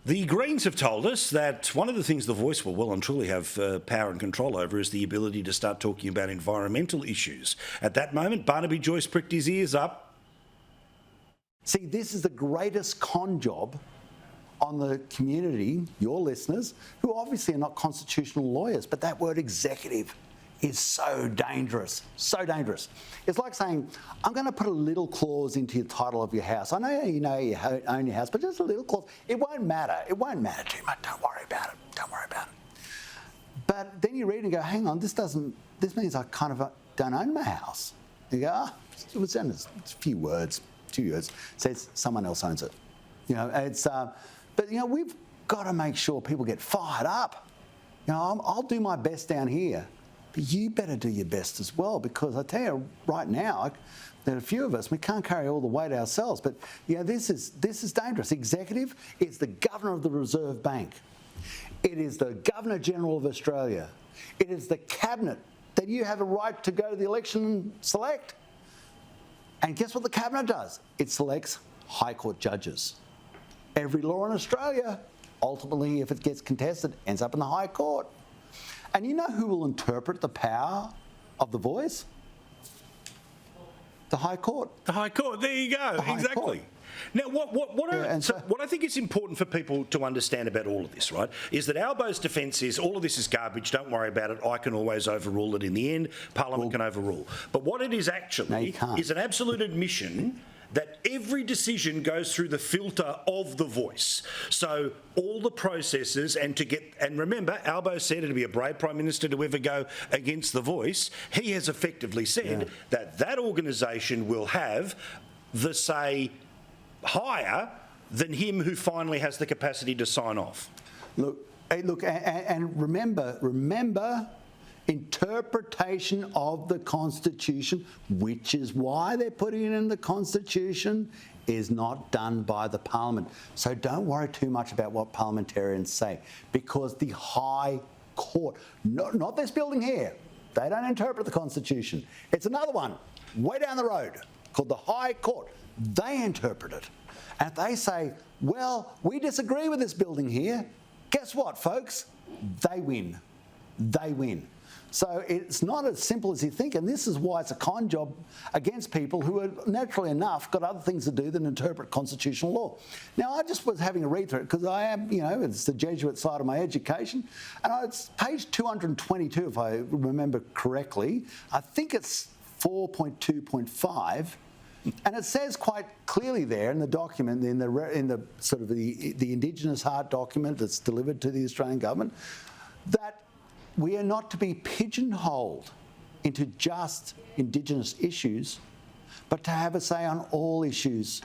The Greens have told us that one of the things the Voice will well and truly have power and control over is the ability to start talking about environmental issues. At that moment, Barnaby Joyce pricked his ears up. See, this is the greatest con job on the community, your listeners, who obviously are not constitutional lawyers, but that word executive is so dangerous, so dangerous. It's like saying, I'm going to put a little clause into your title of your house. I know you own your house, but just a little clause. It won't matter. It won't matter too much. Don't worry about it. Don't worry about it. But then you read and go, hang on, this means I kind of don't own my house. You go, it's a few words, says someone else owns it. But we've got to make sure people get fired up. I'll do my best down here. But you better do your best as well, because I tell you right now, there are a few of us, we can't carry all the weight ourselves. But this is dangerous. Executive is the Governor of the Reserve Bank. It is the Governor General of Australia. It is the Cabinet that you have a right to go to the election and select. And guess what the Cabinet does? It selects High Court judges. Every law in Australia, ultimately, if it gets contested, ends up in the High Court. And you know who will interpret the power of the Voice? The High Court. The High Court, there you go, exactly. Now, what I think is important for people to understand about all of this, right, is that Albo's defence is all of this is garbage, don't worry about it, I can always overrule it in the end, Parliament can overrule. But what it is actually is an absolute admission that every decision goes through the filter of the Voice. So all the processes, and remember, Albo said it'd be a brave Prime Minister to ever go against the Voice. He has effectively said that organisation will have the say higher than him who finally has the capacity to sign off. Look, and remember, interpretation of the Constitution, which is why they're putting it in the Constitution, is not done by the Parliament. So don't worry too much about what parliamentarians say, because the High Court, not this building here, they don't interpret the Constitution. It's another one way down the road called the High Court. They interpret it. And if they say, well, we disagree with this building here, guess what, folks? They win. They win. So it's not as simple as you think, and this is why it's a con job against people who are, naturally enough, got other things to do than interpret constitutional law. Now, I just was having a read through it because I am, it's the Jesuit side of my education, and it's page 222, if I remember correctly. I think it's 4.2.5. And it says quite clearly there in the document, in the sort of the Indigenous Heart document that's delivered to the Australian government, that we are not to be pigeonholed into just Indigenous issues, but to have a say on all issues